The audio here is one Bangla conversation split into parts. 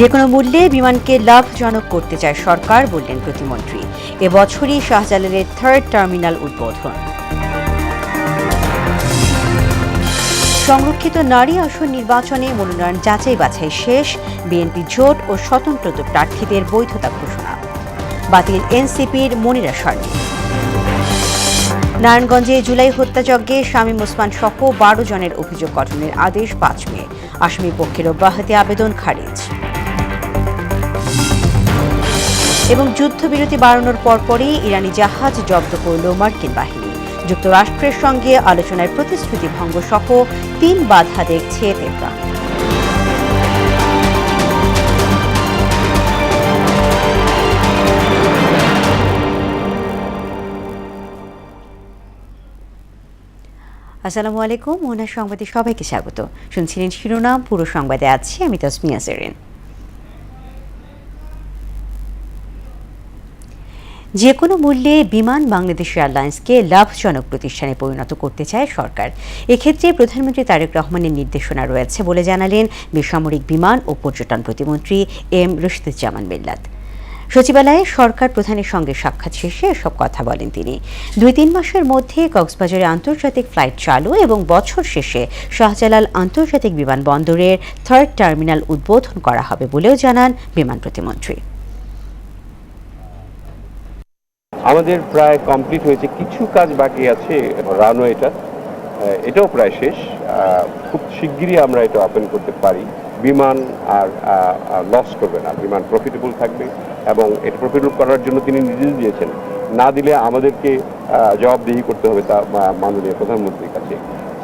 যে কোনো মূল্যে বিমানকে লাভজনক করতে চায় সরকার, বললেন প্রতিমন্ত্রী। এবছরই শাহজালালের থার্ড টার্মিনাল উদ্বোধন। সংরক্ষিত নারী আসন নির্বাচনে মনোনয়ন যাচাই বাছাই শেষ। বিএনপি জোট ও স্বতন্ত্র প্রার্থীদের বৈধতা ঘোষণা। বাতিল এনসিপির মনিরা সরকার। নারায়ণগঞ্জে জুলাই হত্যাযজ্ঞে শামীম ওসমান সহ 12 জনের অভিযোগ গঠনের আদেশ 5 মে। আসামি পক্ষের অব্যাহতি আবেদন খারিজ। এবং যুদ্ধবিরতি বাড়ানোর পরপরই ইরানি জাহাজ জব্দ করল মার্কিন বাহিনী। যুক্তরাষ্ট্রের সঙ্গে আলোচনায় প্রতিশ্রুতি ভঙ্গ সহ 3 বাধা দেখছে তেহরান। আসসালামু আলাইকুম, মোহনা সংবাদে সবাইকে স্বাগত। শুনছিলেন শিরোনাম, পুরো সংবাদে আছি আমি তাসমিয়া সেরিন। যে কোনো মূল্যে বিমান বাংলাদেশ এয়ারলাইন্সকে লাভজনক প্রতিষ্ঠানে পরিণত করতে চায় সরকার। এক্ষেত্রে প্রধানমন্ত্রী তারেক রহমানের নির্দেশনা রয়েছে বলে জানালেন বেসামরিক বিমান ও পর্যটন প্রতিমন্ত্রী এম রশিদুজ্জামান মিল্লাত। সচিবালয়ে সরকার প্রধানের সঙ্গে সাক্ষাৎ শেষে এসব কথা বলেন তিনি। 2-3 মাসের মধ্যে কক্সবাজারে আন্তর্জাতিক ফ্লাইট চালু এবং বছর শেষে শাহজালাল আন্তর্জাতিক বিমানবন্দরের থার্ড টার্মিনাল উদ্বোধন করা হবে বলেও জানান বিমান প্রতিমন্ত্রী। আমাদের প্রায় কমপ্লিট হয়েছে, কিছু কাজ বাকি আছে রানওয়েটা, এটাও প্রায় শেষ। খুব শিগগিরই আমরা এটা ওপেন করতে পারি। বিমান আর লস করবে না, বিমান প্রফিটেবল থাকবে এবং এটা প্রফিটেবল করার জন্য তিনি নির্দেশ দিয়েছেন। না দিলে আমাদেরকে জবাবদিহি করতে হবে তা মাননীয় প্রধানমন্ত্রীর কাছে।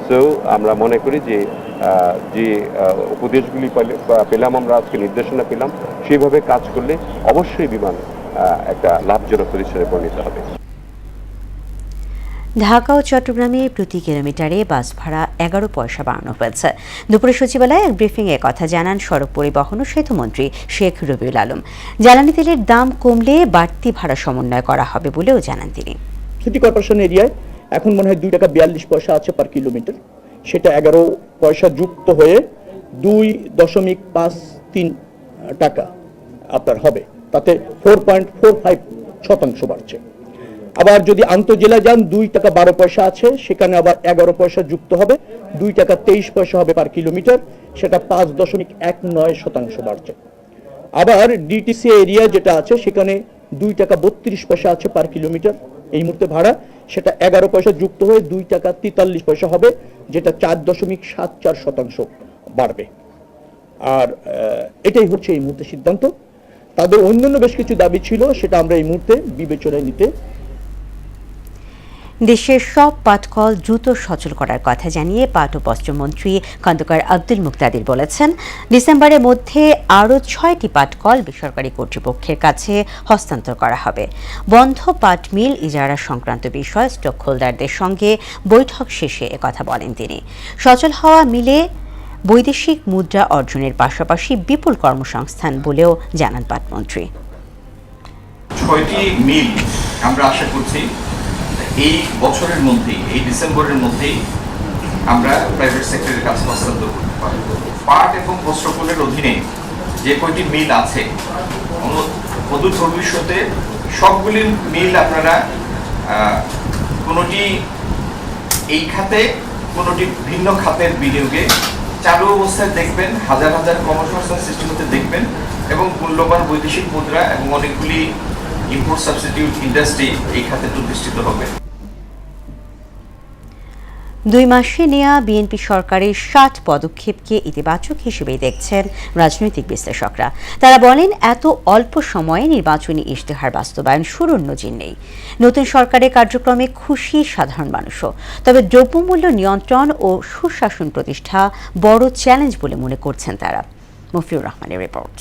সো আমরা মনে করি যে উপদেশগুলি পেলাম, আমরা আজকে নির্দেশনা পেলাম, সেইভাবে কাজ করলে অবশ্যই বিমান একটা লাভজনক প্রতিষ্ঠানে পরিণত হবে। ঢাকা ও চট্টগ্রামে প্রতি কিলোমিটারে বাস ভাড়া 11 পয়সা বাড়ানো হয়েছে। দুপুরে সচিবালয়ে এক ব্রিফিংয়ে কথা জানান সড়ক পরিবহন ও সেতুমন্ত্রী শেখ রবিউল আলম। জ্বালানি তেলের দাম কমলে বাড়তি ভাড়া সমন্বয় করা হবে বলেও জানান তিনি। সিটি কর্পোরেশন এরিয়ায় এখন মনে হয় 2 টাকা 42 পয়সা আছে পার কিলোমিটার, সেটা 11 পয়সা যুক্ত হয়ে 2.53 টাকা আপনার হবে, তাতে 4.45% বাড়ছে। আবার যদি আন্তঃজেলা যান 2 টাকা 12 পয়সা আছে, সেখানে আবার 11 পয়সা যুক্ত হবে, 2 টাকা 23 পয়সা হবে পার কিলোমিটার, সেটা 5.19% বাড়ছে। আবার ডিটিসি এরিয়া যেটা আছে সেখানে 2 টাকা 32 পয়সা আছে পার কিলোমিটার এই মুহূর্তে ভাড়া, সেটা 11 পয়সা যুক্ত হয়ে 2 টাকা 43 পয়সা হবে, যেটা 4.74% বাড়বে। আর এটাই হচ্ছে এই মুহূর্তে সিদ্ধান্ত। তাদের অন্যান্য বেশ কিছু দাবি ছিল, সেটা আমরা এই মুহূর্তে বিবেচনায় নিতে। দেশের সব পাটকল দ্রুত সচল করার কথা জানিয়ে পাট ও বস্ত্রমন্ত্রী খন্দকার আব্দুল মুক্তাদির বলেছেন, ডিসেম্বরের মধ্যে আরও 6টি পাটকল বেসরকারি কর্তৃপক্ষের কাছে হস্তান্তর করা হবে। বন্ধ পাট মিল ইজারা সংক্রান্ত বিষয়ে স্টক হোল্ডারদের সঙ্গে বৈঠক শেষে একথা বলেন তিনি। সচল হওয়া মিলে বৈদেশিক মুদ্রা অর্জনের পাশাপাশি বিপুল কর্মসংস্থান বলেও জানান পাটমন্ত্রী। 6টি মিল আমরা আশা করছি এই বছরের মধ্যেই, এই ডিসেম্বরের মধ্যেই আমরা প্রাইভেট সেক্টরের কাছে হস্তান্তর করতে পারব। পাট এবং বস্ত্রকলের অধীনে যে কয়টি মিল আছে, অদূর ভবিষ্যতে সবগুলি মিল আপনারা কোনোটি এই খাতে, কোনোটি ভিন্ন খাতের বিনিয়োগে চালু অবস্থায় দেখবেন, হাজার হাজার কর্মসংস্থান সৃষ্টি হতে দেখবেন এবং মূল্যবান বৈদেশিক মুদ্রা এবং অনেকগুলি ইম্পোর্ট সাবস্টিটিউট ইন্ডাস্ট্রি এই খাতে প্রতিষ্ঠিত হবে। 2 মাসে নেওয়া বিএনপি সরকারের 60 পদক্ষেপকে ইতিবাচক হিসেবেই দেখছেন রাজনৈতিক বিশ্লেষকরা। তারা বলেন, এত অল্প সময়ে নির্বাচনী ইশতেহার বাস্তবায়ন শুরুর নজির নেই। নতুন সরকারের কার্যক্রমে খুশি সাধারণ মানুষও, তবে দ্রব্যমূল্য নিয়ন্ত্রণ ও সুশাসন প্রতিষ্ঠা বড় চ্যালেঞ্জ বলে মনে করছেন তারা। মফিউর রহমানের রিপোর্ট।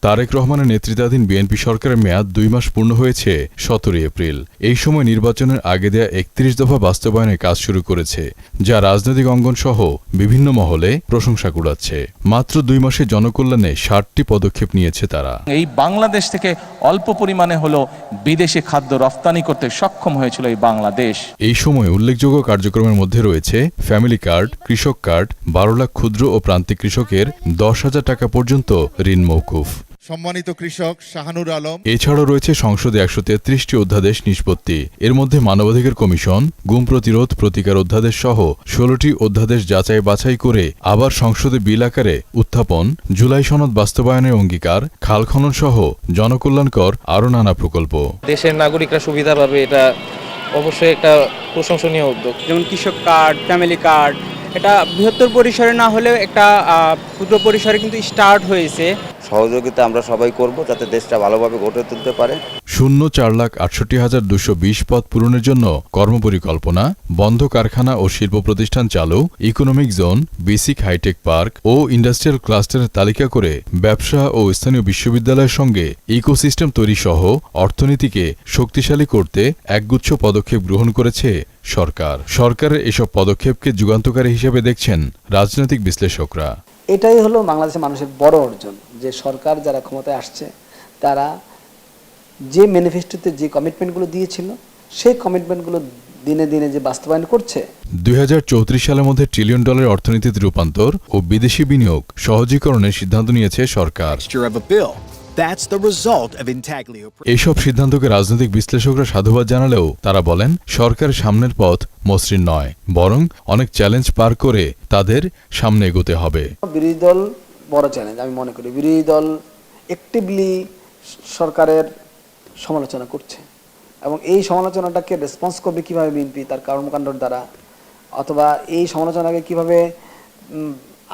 তারেক রহমানের নেতৃত্বাধীন বিএনপি সরকারের মেয়াদ 2 মাস পূর্ণ হয়েছে 17 এপ্রিল। এই সময় নির্বাচনের আগে দেয়া 31 দফা বাস্তবায়নের কাজ শুরু করেছে, যা রাজনৈতিক অঙ্গন সহ বিভিন্ন মহলে প্রশংসা কুড়াচ্ছে। মাত্র 2 মাসে জনকল্যাণে 60টি পদক্ষেপ নিয়েছে তারা। এই বাংলাদেশ থেকে অল্প পরিমাণে হলো বিদেশি খাদ্য রপ্তানি করতে সক্ষম হয়েছিল এই বাংলাদেশ। এই সময় উল্লেখযোগ্য কার্যক্রমের মধ্যে রয়েছে ফ্যামিলি কার্ড, কৃষক কার্ড, 12 লাখ ক্ষুদ্র ও প্রান্তিক কৃষকের 10,000 টাকা পর্যন্ত ঋণ মওকুফ। সম্মানিত কৃষক শাহানুর আলম। এছাড়াও রয়েছে সংসদে 133টি অধ্যাদেশ নিষ্পত্তি। এর মধ্যে মানবাধিকার কমিশন, গুম প্রতিরোধ প্রতিকার অধ্যাদেশ সহ 16টি অধ্যাদেশ যাচাই বাছাই করে আবার সংসদে বিল আকারে উত্থাপন, জুলাই সনদ বাস্তবায়নের অঙ্গীকার, খাল খনন সহ জনকল্যাণকর আরও নানা প্রকল্প। দেশের নাগরিকরা সুবিধা পাবে, এটা অবশ্যই একটা প্রশংসনীয় উদ্যোগ। যেমন কৃষক কার্ড, ফ্যামিলি কার্ড, এটা বৃহত্তর পরিসরে না হলেও একটা ক্ষুদ্র পরিসরে কিন্তু স্টার্ট হয়েছে। সহযোগিতা আমরা সবাই করব যাতে দেশটা ভালোভাবে গড়ে তুলতে পারে। 4,68,220 পদ পূরণের জন্য কর্মপরিকল্পনা, বন্ধ কারখানা ও শিল্প প্রতিষ্ঠান চালু, economic zone, basic hitech park ও ইন্ডাস্ট্রিয়াল ক্লাস্টারের তালিকা করে ব্যবসা ও স্থানীয় বিশ্ববিদ্যালয়ের সঙ্গে ইকোসিস্টেম তৈরি সহ অর্থনীতিকে শক্তিশালী করতে একগুচ্ছ পদক্ষেপ গ্রহণ করেছে সরকার। সরকারের এসব পদক্ষেপকে যুগান্তকারী হিসেবে দেখছেন রাজনৈতিক বিশ্লেষকরা। এটাই হলো বাংলাদেশের মানুষের বড় অর্জন, যে সরকার যারা ক্ষমতায় আসছে তারা যে ম্যানিফেস্টোতে যে কমিটমেন্টগুলো দিয়েছিল সেই কমিটমেন্টগুলো দিনে দিনে যে বাস্তবায়ন করছে। 2034 সালের মধ্যে $1 ট্রিলিয়ন অর্থনীতিতে রূপান্তর ও বিদেশি বিনিয়োগ সহজীকরণের সিদ্ধান্ত নিয়েছে সরকার। এসব সিদ্ধান্তকে রাজনৈতিক বিশ্লেষকরা সাধুবাদ জানালেও তারা বলেন সরকারের সামনের পথ মসৃণ নয়, বরং অনেক চ্যালেঞ্জ পার করে তাদের সামনে এগোতে হবে। বিরোধী দল বড় চ্যালেঞ্জ আমি মনে করি। বিরোধী দল অ্যাক্টিভলি সরকারের সমালোচনা করছে এবং এই সমালোচনাটাকে রেসপন্স করবে কিভাবে বিএনপি তার কর্মকাণ্ডের দ্বারা, অথবা এই সমালোচনাকে কিভাবে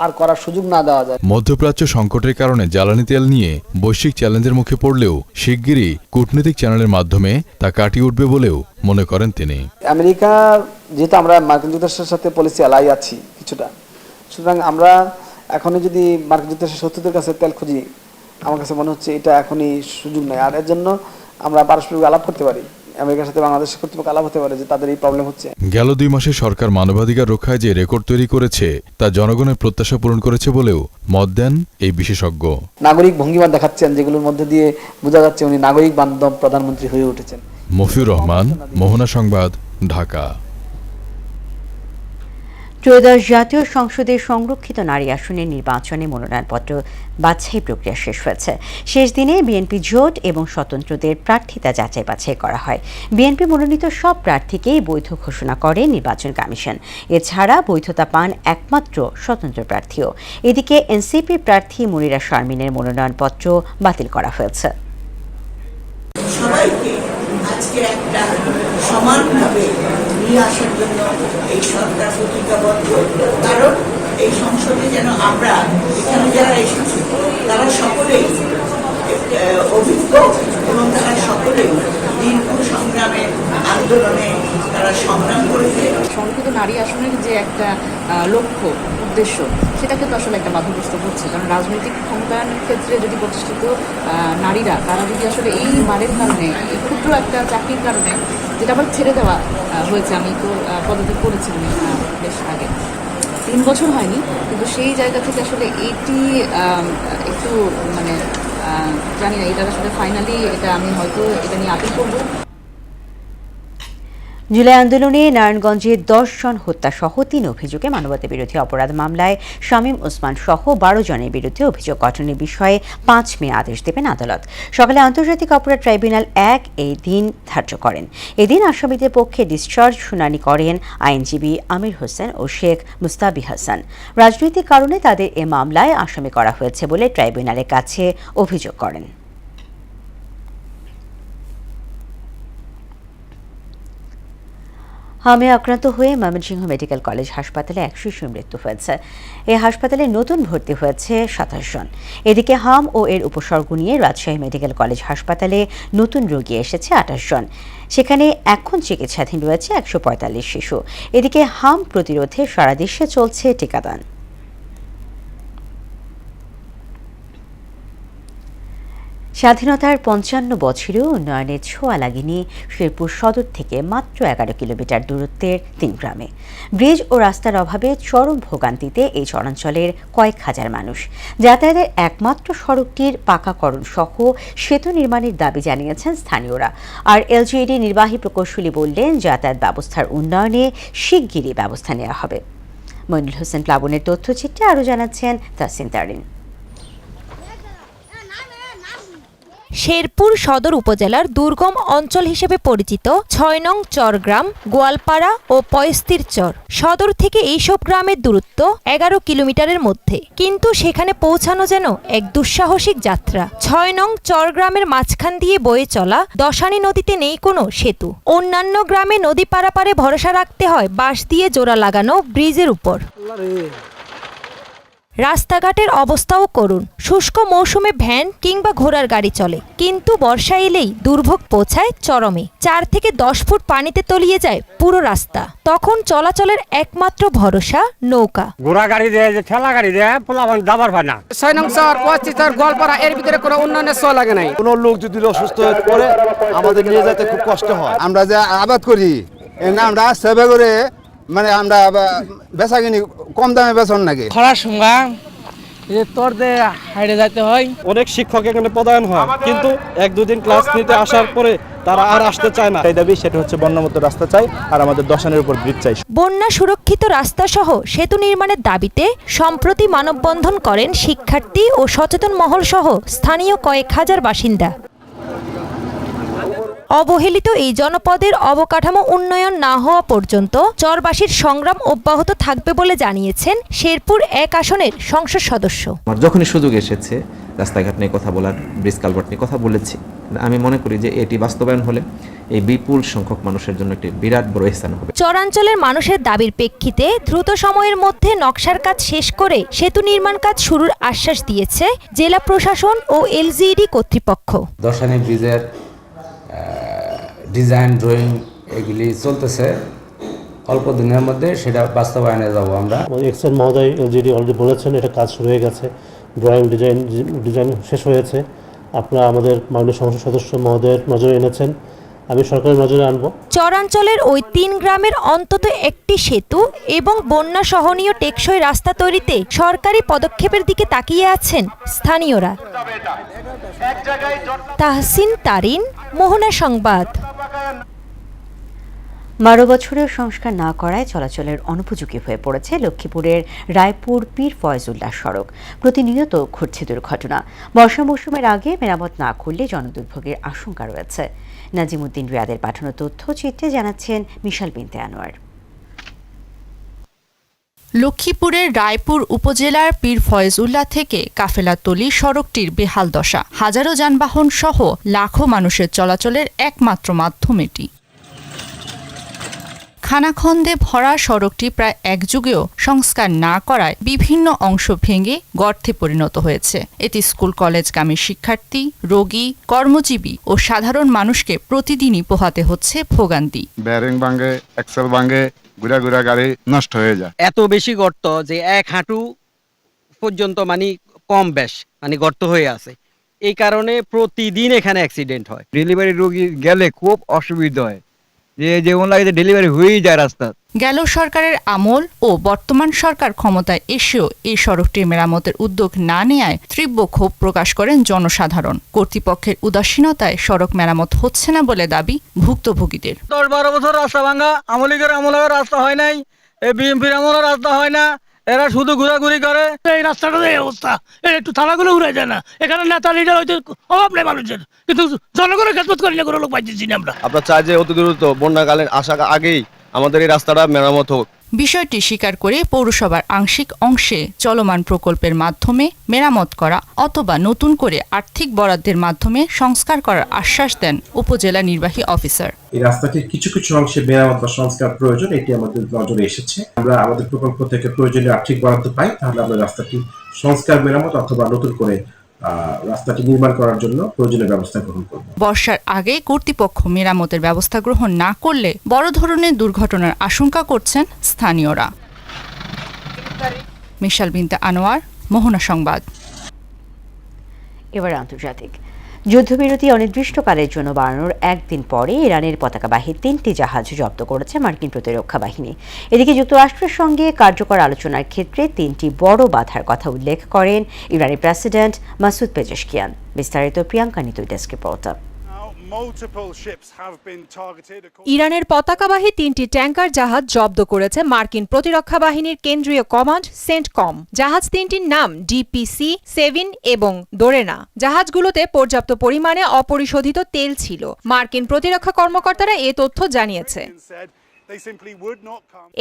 আর করার সুযোগ না দেওয়া যায়। মধ্যপ্রাচ্য সংকটের কারণে জ্বালানি তেল নিয়ে বৈশ্বিক চ্যালেঞ্জের মুখে পড়লেও শিগগিরই কূটনৈতিক চ্যানেলের মাধ্যমে তা কাটিয়ে উঠবে বলেও মনে করেন তিনি। আমেরিকা যেহেতু আমরা মার্কিন যুক্তরাষ্ট্রের সাথে পলিসি আলাই আছি কিছুটা, সুতরাং আমরা এখনই যদি মার্কিন যুক্তরাষ্ট্রের শত্রুদের কাছে তেল খুঁজি, আমার কাছে মনে হচ্ছে এটা এখনই সুযোগ নেই। আর এর জন্য আমরা পারস্পরিক আলাপ করতে পারি, আমেরিকার সাথে বাংলাদেশের কর্তৃপক্ষ আলাপ হতে পারে যে তাদের এই প্রবলেম হচ্ছে। গেল 2 মাসে সরকার মানবাধিকার রক্ষায় যে রেকর্ড তৈরি করেছে তা জনগণের প্রত্যাশা পূরণ করেছে বলেও মত দেন এই বিশেষজ্ঞ। নাগরিক ভঙ্গিমা দেখাচ্ছেন যেগুলোর মধ্যে দিয়ে বোঝা যাচ্ছে উনি নাগরিক বান্ধব প্রধানমন্ত্রী হয়ে উঠেছেন। মফিউর রহমান, মোহনা সংবাদ, ঢাকা। ত্রয়োদশ জাতীয় সংসদের সংরক্ষিত নারী আসনের নির্বাচনে মনোনয়নপত্র বাছাই প্রক্রিয়া শেষ হয়েছে। শেষ দিনে বিএনপি জোট এবং স্বতন্ত্রদের প্রার্থিতা যাচাই বাছাই করা হয়। বিএনপি মনোনীত সব প্রার্থীকেই বৈধ ঘোষণা করে নির্বাচন কমিশন। এছাড়া বৈধতা পান একমাত্র স্বতন্ত্র প্রার্থীও। এদিকে এনসিপি প্রার্থী মুনিরা শারমিনের মনোনয়নপত্র বাতিল করা হয়েছে। সবাইকে আজকে একটা সমানভাবে নিয়ে আসার জন্য এই সরকার প্রতিজ্ঞাবদ্ধ, কারণ এই সংসদে যেন আমরা এখানে যারা এসেছি তারা সকলেই অভিজ্ঞ এবং তারা সকলেই দীর্ঘ সংগ্রামের আন্দোলনে তারা সংগ্রাম করেছে। সংরক্ষিত নারী আসনের যে একটা লক্ষ্য উদ্দেশ্য সেটাকে তো আসলে একটা বাধাগ্রস্ত হচ্ছে, কারণ রাজনৈতিক ক্ষমতায়নের ক্ষেত্রে যদি প্রতিষ্ঠিত নারীরা তারা যদি আসলে এই মানের কারণে, এই ক্ষুদ্র একটা চাকরির কারণে, যেটা আবার ছেড়ে দেওয়া হয়েছে, আমি তো পদত্যাগ করেছিলাম বেশ আগে, 3 বছর হয়নি, কিন্তু সেই জায়গা থেকে আসলে এটি একটু মানে জানি না, এটা আসলে ফাইনালি এটা আমি হয়তো এটা নিয়ে আপিল করবো। জুলাই আন্দোলনে নারায়ণগঞ্জে 10 জন হত্যাসহ 3 অভিযোগে মানবতা বিরোধী অপরাধ মামলায় শামীম ওসমান সহ 12 জনের বিরুদ্ধে অভিযোগ গঠনের বিষয়ে 5 মে আদেশ দেবেন আদালত। সকালে আন্তর্জাতিক অপরাধ ট্রাইব্যুনাল 1 এই দিন ধার্য করেন। এদিন আসামিদের পক্ষে ডিসচার্জ শুনানি করেন আইনজীবী আমির হোসেন ও শেখ মুস্তাবি হাসান। রাজনৈতিক কারণে তাদের এ মামলায় আসামি করা হয়েছে বলে ট্রাইব্যুনালের কাছে অভিযোগ করেন। হামে আক্রান্ত হয়ে ময়মনসিংহ মেডিকেল কলেজ হাসপাতালে 1 শিশুর মৃত্যু হয়েছে। এই হাসপাতালে নতুন ভর্তি হয়েছে 27 জন। এদিকে হাম ও এর উপসর্গ নিয়ে রাজশাহী মেডিকেল কলেজ হাসপাতালে নতুন রোগী এসেছে 28 জন। সেখানে এখন চিকিৎসাধীন রয়েছে 145 শিশু। এদিকে হাম প্রতিরোধে সারা দেশে চলছে টিকাদান। স্বাধীনতার ৫৫ বছরেও উন্নয়নের ছোঁয়া লাগেনি শেরপুর সদর থেকে মাত্র ১১ কিলোমিটার দূরত্বের ৩ গ্রামে। ব্রিজ ও রাস্তার অভাবে চরম ভোগান্তিতে এই চরাঞ্চলের কয়েক হাজার মানুষ। যাতায়াতের একমাত্র সড়কটির পাকাকরণ সহ সেতু নির্মাণের দাবি জানিয়েছেন স্থানীয়রা। আর এলজিইডি নির্বাহী প্রকৌশলী বললেন, যাতায়াত ব্যবস্থার উন্নয়নে শিগগিরই ব্যবস্থা নেওয়া হবে। মইনুল হোসেন প্লাবনের তথ্যচিত্রে আরও জানাচ্ছেন তাসিন তারিন। শেরপুর সদর উপজেলার দুর্গম অঞ্চল হিসেবে পরিচিত ৬ নং চরগ্রাম, গোয়ালপাড়া ও পয়স্তির চর। সদর থেকে এইসব গ্রামের দূরত্ব ১১ কিলোমিটারের মধ্যে, কিন্তু সেখানে পৌঁছানো যেন এক দুঃসাহসিক যাত্রা। ৬ নং চরগ্রামের মাঝখান দিয়ে বয়ে চলা দশানী নদীতে নেই কোনো সেতু। অন্যান্য গ্রামে নদী পারাপারে ভরসা রাখতে হয় বাঁশ দিয়ে জোড়া লাগানো ব্রিজের উপর। রাস্তাঘাটের অবস্থাও করুন। শুষ্ক মৌসুমে ভ্যান কিংবা ঘোড়ার গাড়ি চলে, কিন্তু বর্ষা এলেই দুর্ভোগ পৌঁছায় চরমে। ৪ থেকে ১০ ফুট পানিতে তলিয়ে যায় পুরো রাস্তা। তখন চলাচলের একমাত্র ভরসা নৌকা। ঘোড়া গাড়ি দেয়, যে ঠেলা গাড়ি দেয়, পোলাপান যাবার পায় না। ৬ নং চর, পয়স্তির চর, গোয়ালপাড়া এর ভিতরে কোনো উন্নয়নের ছোঁয়া লাগে নাই। কোনো লোক যদি অসুস্থ হয়ে পড়ে আমাদের নিয়ে যেতে খুব কষ্ট হয়। আমরা যে আবাদ করি আমরা সেবা করে মানে আমরা বেচা কিনি কম দামে বেচন নাকি। খরার সময় তোর হাইড়ে যাইতে হয়। অনেক শিক্ষক এখানে পদায়ন হয়, কিন্তু ১-২ দিন ক্লাস নিতে আসার পরে তারা আর আসতে চায় না। এই দাবি সেটা হচ্ছে বন্যামুক্ত রাস্তা চাই, আর আমাদের দশানের উপর ব্রিজ চাই। বন্যা সুরক্ষিত রাস্তা সহ সেতু নির্মাণের দাবিতে সম্প্রতি মানববন্ধন করেন শিক্ষার্থী ও সচেতন মহল সহ স্থানীয় কয়েক হাজার বাসিন্দা। অবহেলিত এই জনপদের অবকাঠামো উন্নয়ন না হওয়া পর্যন্ত চরবাসীর সংগ্রাম অব্যাহত থাকবে বলে জানিয়েছেন শেরপুর ১ আসনের সংসদ সদস্য। যখনই সুযোগ এসেছে রাস্তাঘাট নিয়ে কথা বলার, ব্রিজ কালভার্ট নিয়ে কথা বলেছি। আমি মনে করি যে এটি বাস্তবায়ন হলে এই বিপুল সংখ্যক মানুষের জন্য একটি বিরাট বড় স্থান হবে। চরাঞ্চলের মানুষের দাবির প্রেক্ষিতে দ্রুত সময়ের মধ্যে নকশার কাজ শেষ করে সেতু নির্মাণ কাজ শুরুর আশ্বাস দিয়েছে জেলা প্রশাসন ও এলজিইডি কর্তৃপক্ষ। দশানী ব্রিজের ডিজাইন, ড্রয়িং এগুলি চলতেছে। অল্প দিনের মধ্যে সেটা বাস্তবায়নে যাব আমরা। এক্সএন মহোদয় এলজিডি অলরেডি বলেছেন এটা কাজ শুরু হয়ে গেছে, ড্রয়িং ডিজাইন শেষ হয়েছে। আপনারা আমাদের মাননীয় সংসদ সদস্য মহোদয়ের নজরে এনেছেন, আমি সরকারের নজরে আনব। চরাঞ্চলের ওই ৩ গ্রামের অন্তত একটি সেতু এবং বন্যা সহনীয় টেকসই রাস্তা তৈরিতে সরকারি পদক্ষেপের দিকে তাকিয়ে আছেন স্থানীয়রা। তাহসিন তারিন, মোহনা সংবাদ। ১২ বছরের সংস্কার না করায় চলাচলের অনুপযোগী হয়ে পড়েছে লক্ষ্মীপুরের রায়পুর পীর ফয়জুল্লাহ সড়ক। প্রতিনিয়ত ঘটছে দুর্ঘটনা। বর্ষা মৌসুমের আগে মেরামত না করলে জনদুর্ভোগের আশঙ্কা রয়েছে। নাজিমুদ্দিন রিয়াদের পাঠানো তথ্যচিত্রে জানাচ্ছেন মিশাল বিনতে আনোয়ার। লক্ষ্মীপুরের রায়পুর উপজেলার পীর ফয়জুল্লাহ থেকে কাফেলাতলী সড়কটির বেহাল দশা। হাজারো যানবাহন সহ লাখো মানুষের চলাচলের একমাত্র মাধ্যম এটি। খানাখন্দে ভরা সড়কটি প্রায় এক যুগেও সংস্কার না করায় বিভিন্ন অংশ ভেঙে গর্তে পরিণত হয়েছে। এটি স্কুল কলেজগামী শিক্ষার্থী, রোগী, কর্মজীবী ও সাধারণ মানুষকে প্রতিদিনই পোহাতে হচ্ছে ভোগান্তি। ব্যারিং ভাঙে, এক্সেল ভাঙে, ঘুরা ঘুরা গাড়ি নষ্ট হয়ে যায়। এত বেশি গর্ত যে ১ হাঁটু পর্যন্ত মানে কম বেশ মানে গর্ত হয়ে আছে। এই কারণে প্রতিদিন এখানে অ্যাক্সিডেন্ট হয়। ডেলিভারি রোগী গেলে খুব অসুবিধা হয়, যেমন লাগে ডেলিভারি হয়েই যায় রাস্তা। গেল সরকারের আমল ও বর্তমান সরকার ক্ষমতায় এসেও এই সড়কটির মেরামতের উদ্যোগ না নেয়ায় তীব্র ক্ষোভ প্রকাশ করেন জনসাধারণ। কর্তৃপক্ষের উদাসীনতায় সড়ক মেরামত হচ্ছে না বলে দাবি ভুক্তভোগীদের। ১০-১২ বছর রাস্তা ভাঙা, আমলিগের আমলের রাস্তা হয় নাই, এই বিএমপির আমলের রাস্তা হয় না, এরা শুধু ঘোরাঘুরি করে। এই রাস্তাটা এই অবস্থা, একটু থানাগুলো উড়ে যায় না। এখানে নেতা লিডার হয়তো অভাব নেই মানুষের, কিন্তু জনগণের খেদমত করি না কোনো লোক পাইতেছি না আমরা চাই যে অতি দ্রুত বন্যাকালীন আসার আগেই আমাদের এই রাস্তাটা মেরামত হোক। বিষয়টি স্বীকার করে পৌরসভার আংশিক অংশে চলমান প্রকল্পের মাধ্যমে মেরামত করা অথবা নতুন করে আর্থিক বরাদ্দের মাধ্যমে সংস্কার করার আশ্বাস দেন উপজেলা নির্বাহী অফিসার। এই রাস্তাটির কিছু কিছু অংশে মেরামত বা সংস্কার প্রয়োজন, এটি আমাদের নজরে এসেছে। আমরা আমাদের প্রকল্প থেকে প্রয়োজনীয় আর্থিক বরাদ্দ পাই, তাহলে আমরা রাস্তাটি সংস্কার, মেরামত অথবা নতুন করে রাস্তাটি নির্মাণ করার জন্য প্রয়োজনীয় ব্যবস্থা গ্রহণ করব। বর্ষার আগে কর্তৃপক্ষ মেরামতের ব্যবস্থা গ্রহণ না করলে বড় ধরনের দুর্ঘটনার আশঙ্কা করছেন স্থানীয়রা। মিশাল বিনতে আনোয়ার, মোহনা সংবাদ। এবার আন্তর্জাতিক। যুদ্ধবিরতি অনির্দিষ্টকালের জন্য বাড়ানোর একদিন পরে ইরানের পতাকাবাহী 3টি জাহাজ জব্দ করেছে মার্কিন প্রতিরক্ষা বাহিনী। এদিকে যুক্তরাষ্ট্রের সঙ্গে কার্যকর আলোচনার ক্ষেত্রে 3টি বড় বাধার কথা উল্লেখ করেন ইরানের প্রেসিডেন্ট মাসুদ পেজেশকিয়ান। বিস্তারিত প্রিয়াঙ্কা নিতুই ডেস্ক রিপোর্ট। ইরানের পতাকাবাহী 3টি ট্যাঙ্কার জাহাজ জব্দ করেছে মার্কিন প্রতিরক্ষা বাহিনীর কেন্দ্রীয় কমান্ড সেন্টকম। জাহাজ 3টির নাম DPC-7 এবং দোরেনা। জাহাজগুলোতে পর্যাপ্ত পরিমাণে অপরিশোধিত তেল ছিল। মার্কিন প্রতিরক্ষা কর্মকর্তারা এ তথ্য জানিয়েছে।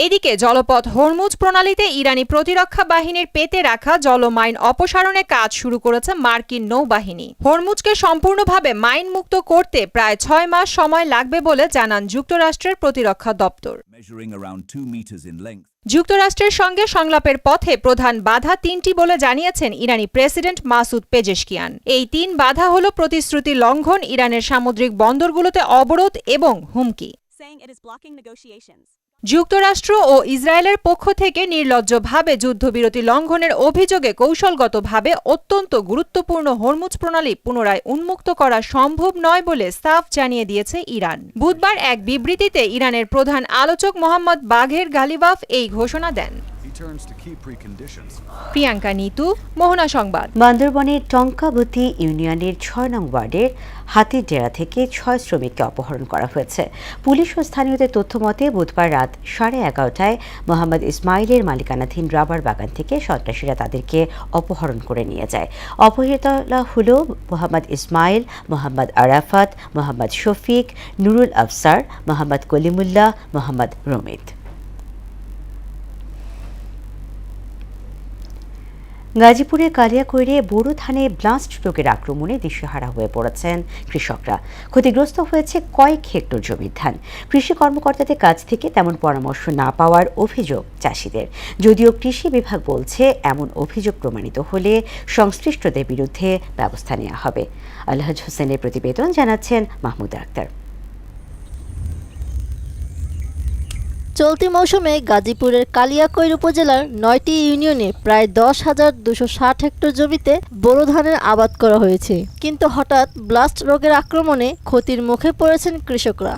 এদিকে জলপথ হরমুজ প্রণালীতে ইরানি প্রতিরক্ষা বাহিনীর পেতে রাখা জলমাইন অপসারণে কাজ শুরু করেছে মার্কিন নৌবাহিনী। হরমুজকে সম্পূর্ণভাবে মাইন মুক্ত করতে প্রায় 6 মাস সময় লাগবে বলে জানান যুক্তরাষ্ট্রের প্রতিরক্ষা দপ্তর। যুক্তরাষ্ট্রের সঙ্গে সংলাপের পথে প্রধান বাধা 3টি বলে জানিয়েছেন ইরানি প্রেসিডেন্ট মাসুদ পেজেশকিয়ান। এই 3 বাধা হল প্রতিশ্রুতি লঙ্ঘন, ইরানের সামুদ্রিক বন্দরগুলোতে অবরোধ এবং হুমকি। যুক্তরাষ্ট্র ও ইসরায়েলের পক্ষ থেকে নির্লজ্জভাবে যুদ্ধবিরতি লঙ্ঘনের অভিযোগে কৌশলগতভাবে অত্যন্ত গুরুত্বপূর্ণ হরমুজ প্রণালী পুনরায় উন্মুক্ত করা সম্ভব নয় বলে সাফ জানিয়ে দিয়েছে ইরান। বুধবার এক বিবৃতিতে ইরানের প্রধান আলোচক মোহাম্মদ বাঘের গালিবাফ এই ঘোষণা দেন। প্রিয়াঙ্কা নিতু, মোহনা সংবাদ। বান্দরবনের টঙ্কাবতী ইউনিয়নের 6 নং ওয়ার্ডের হাতির ডেরা থেকে 6 শ্রমিককে অপহরণ করা হয়েছে। পুলিশ ও স্থানীয়দের তথ্য মতে বুধবার রাত 11:30টায় মোহাম্মদ ইসমাইলের মালিকানাধীন রাবার বাগান থেকে সন্ত্রাসীরা তাদেরকে অপহরণ করে নিয়ে যায়। অপহৃতরা হল মোহাম্মদ ইসমাইল, মোহাম্মদ আরাফাত, মোহাম্মদ শফিক, নুরুল আফসার, মোহাম্মদ কলিমুল্লাহ, মোহাম্মদ রমিত। গাজীপুরের কালিয়াকৈরে বোরো ধানে ব্লাস্ট রোগের আক্রমণে দিশেহারা হয়ে পড়েছেন কৃষকরা। ক্ষতিগ্রস্ত হয়েছে কয়েক হেক্টর জমির ধান। কৃষি কর্মকর্তাদের কাছ থেকে তেমন পরামর্শ না পাওয়ার অভিযোগ চাষিদের। যদিও কৃষি বিভাগ বলছে এমন অভিযোগ প্রমাণিত হলে সংশ্লিষ্টদের বিরুদ্ধে ব্যবস্থা নেওয়া হবে। আলহাজ হোসেনের প্রতিবেদন জানাচ্ছেন মাহমুদ আক্তার। চলতি মৌসুমে গাজীপুরের কালিয়াকৈর উপজেলার 9টি ইউনিয়নে প্রায় 10,260 হেক্টর জমিতে বোরো ধানের আবাদ করা হয়েছে। কিন্তু হঠাৎ ব্লাস্ট রোগের আক্রমণে ক্ষতির মুখে পড়েছেন কৃষকরা।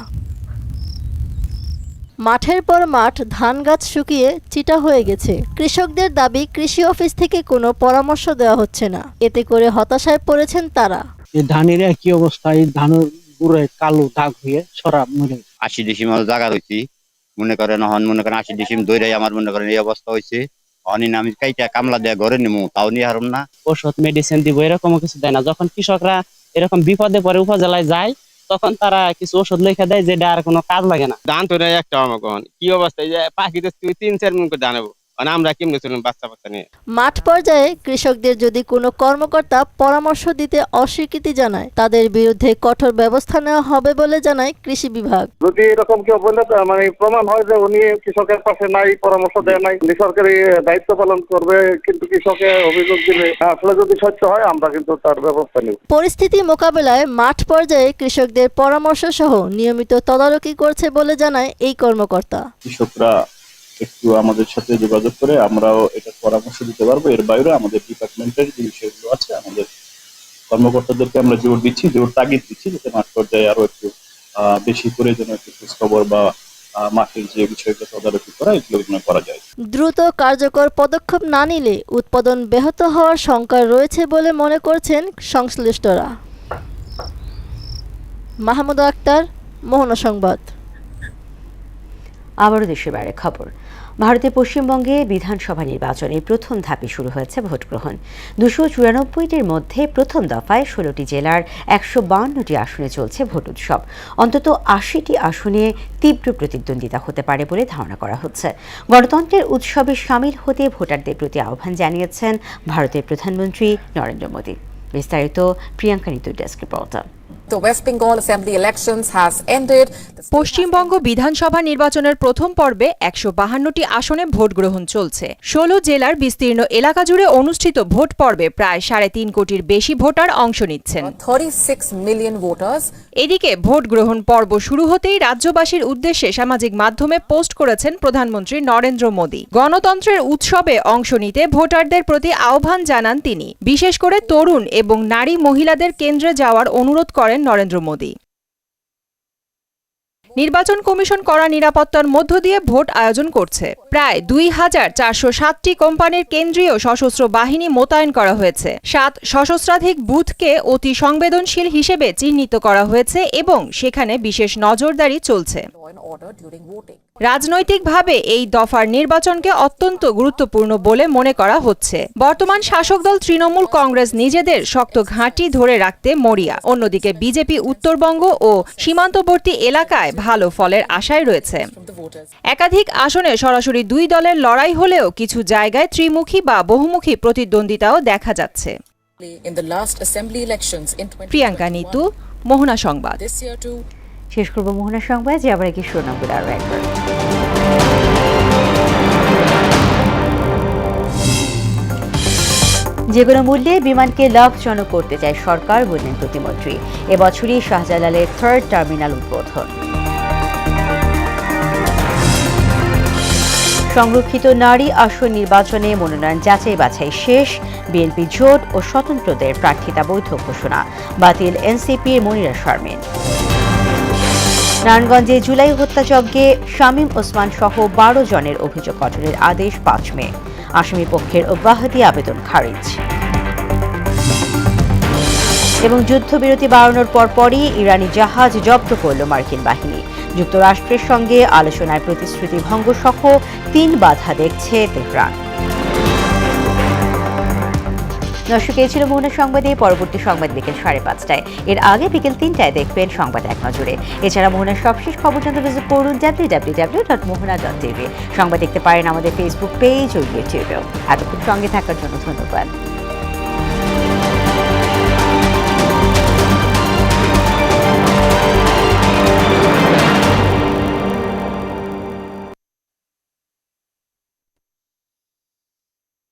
মাঠের পর মাঠ ধান গাছ শুকিয়ে চিটা হয়ে গেছে। কৃষকদের দাবি কৃষি অফিস থেকে কোনো পরামর্শ দেওয়া হচ্ছে না। এতে করে হতাশায় পড়েছেন তারা। এই ধানের কি অবস্থা, এই ধানের পুরো কালো দাগ হয়ে সরাব মনে 80 ডিসিমাল জায়গা হইছি, মনে করেন 80 ডিসিম দইরাই আমার মনে করেন এই অবস্থা হয়েছে। অনি আমি কাইটা কামলা দেয়া ঘরে নিমু তাও নিয়ে হারুম না। ওষুধ মেডিসিন দিব এরকম কিছু দেয় না। যখন কৃষকরা এরকম বিপদে পড়ে উপজেলায় যায় তখন তারা কিছু ওষুধ লিখে দেয় যেটা আর কোনো কাজ লাগে না। ধান তো একটা আমাকে কি অবস্থা, এই যে পাখিতে 3-4 মন করে জানাবো আমরা কেমনে চলুন বাচ্চা নিয়ে। মাঠ পর্যায়ে কৃষকদের যদি কোনো কর্মকর্তা পরামর্শ দিতে অস্বীকৃতি জানায় তাদের বিরুদ্ধে কঠোর ব্যবস্থা নেওয়া হবে বলে জানায় কৃষি বিভাগ। যদি এরকম কেউ মানে প্রমাণ হয় যে উনি কৃষকের পাশে নাই, পরামর্শ দেয় নাই, সরকারি দায়িত্ব পালন করবে কিন্তু কৃষকের অভিযোগ দিলে আসলে যদি সত্য হয় আমরা কিন্তু তার ব্যবস্থা নেব। পরিস্থিতি মোকাবেলায় মাঠ পর্যায়ে কৃষকদের পরামর্শ সহ নিয়মিত তদারকি করছে বলে জানায় এই কর্মকর্তা। কৃষকরা একটু আমাদের সাথে যোগাযোগ করে আমরাও এটা পরামর্শ দিতে পারবো। এর বাইরে আমাদের ডিপার্টমেন্টের যে বিষয়গুলো আছে আমাদের কর্মকর্তাদেরকে আমরা জোর দিচ্ছি, জোর তাগিদ দিচ্ছি যাতে মাঠ পর্যায়ে আরো একটু বেশি করে যেন একটু খোঁজখবর বা মাঠের যে বিষয়গুলো তদারকি করা এগুলো করা যায়। দ্রুত কার্যকর পদক্ষেপ না নিলে উৎপাদন ব্যাহত হওয়ার শঙ্কা রয়েছে বলে মনে করছেন সংশ্লিষ্টরা। মাহমুদ আক্তার, মোহনা সংবাদ। আবারও দেশের বাইরে খবর। ভারতের পশ্চিমবঙ্গে বিধানসভা নির্বাচনের প্রথম ধাপে শুরু হয়েছে ভোট গ্রহণ। 294টির মধ্যে প্রথম দফায় 16টি জেলার 152টি আসনে চলছে ভোট উৎসব। অন্তত 80টি আসনে তীব্র প্রতিদ্বন্দ্বিতা হতে পারে বলে ধারণা করা হচ্ছে। গণতন্ত্রের উৎসবে সামিল হতে ভোটারদের প্রতি আহ্বান জানিয়েছেন ভারতের প্রধানমন্ত্রী নরেন্দ্র মোদী। বিস্তারিত প্রিয়াঙ্কা নিতুর desk report. The West Bengal Assembly elections has ended. Paschimbanga বিধানসভা নির্বাচনের প্রথম পর্বে 152টি আসনে ভোট গ্রহণ চলছে। 16 জেলার বিস্তীর্ণ এলাকা জুড়ে অনুষ্ঠিত ভোট পর্বে প্রায় 3.5 কোটির বেশি ভোটার অংশ নিচ্ছেন। 36 million voters. এদিকে ভোট গ্রহণ পর্ব শুরু হতেই রাজ্যবাসীর উদ্দেশ্যে সামাজিক মাধ্যমে পোস্ট করেছেন প্রধানমন্ত্রী নরেন্দ্র মোদী। গণতন্ত্রের উৎসবে অংশ নিতে ভোটারদের প্রতি আহ্বান জানান তিনি। বিশেষ করে তরুণ এবং নারী মহিলাদের কেন্দ্রে যাওয়ার অনুরোধ করেন নরেন্দ্র মোদী। নির্বাচন কমিশন কড়া নিরাপত্তার মধ্য দিয়ে ভোট আয়োজন করছে। প্রায় 2407টি কোম্পানির কেন্দ্রীয় সশস্ত্র বাহিনী মোতায়েন করা হয়েছে। 7 সহস্রাধিক বুথকে অতি সংবেদনশীল হিসেবে চিহ্নিত করা হয়েছে এবং সেখানে বিশেষ নজরদারি চলছে। রাজনৈতিকভাবে এই দফার নির্বাচনকে অত্যন্ত গুরুত্বপূর্ণ বলে মনে করা হচ্ছে। বর্তমান শাসক দল তৃণমূল কংগ্রেস নিজেদের শক্ত ঘাঁটি ধরে রাখতে মরিয়া। অন্যদিকে বিজেপি উত্তরবঙ্গ ও সীমান্তবর্তী এলাকায় ভালো ফলের আশায় রয়েছে। একাধিক আসনে সরাসরি 2 দলের লড়াই হলেও কিছু জায়গায় ত্রিমুখী বা বহুমুখী প্রতিদ্বন্দ্বিতাও দেখা যাচ্ছে। প্রিয়াঙ্কা নিতু, মোহনা সংবাদ। শেষ করব মোহনা সংবাদ, যে আবার কি শিরোনামগুলো আরো একবার। যেকোনো মূল্যে বিমানকে লাভজনক করতে চায় সরকার, বললেন প্রতিমন্ত্রী। এবছরই শাহজালালের 3rd টার্মিনাল উদ্বোধন। সংরক্ষিত নারী আসন নির্বাচনে মনোনয়ন যাচাই বাছাই শেষ। বিএনপি জোট ও স্বতন্ত্রদের প্রার্থিতা বৈধ ঘোষণা। বাতিল এনসিপির মনিরা শারমিন। নারায়ণগঞ্জে জুলাই হত্যাযজ্ঞে শামীম ওসমান সহ 12 জনের অভিযোগ গঠনের আদেশ 5 মে। আসামি পক্ষের অব্যাহতি আবেদন খারিজ। এবং যুদ্ধবিরতি বাড়ানোর পরপরই ইরানি জাহাজ জব্দ করল মার্কিন বাহিনী। যুক্তরাষ্ট্রের সঙ্গে আলোচনার প্রতিশ্রুতি ভঙ্গ সহ 3 বাধা দেখছে তেহরান। দর্শক, এই ছিল মোহনা সংবাদে। পরবর্তী সংবাদ বিকেল 5:30টায়। এর আগে বিকেল 3টায় দেখবেন সংবাদ এক নজরে। এছাড়া মোহনার সবশেষ খবর জানতে ভিজিট করুন www.mohana.tv। সংবাদ দেখতে পারেন আমাদের ফেসবুক পেজ ও ইউটিউবেও। এতক্ষণ সঙ্গে থাকার জন্য ধন্যবাদ।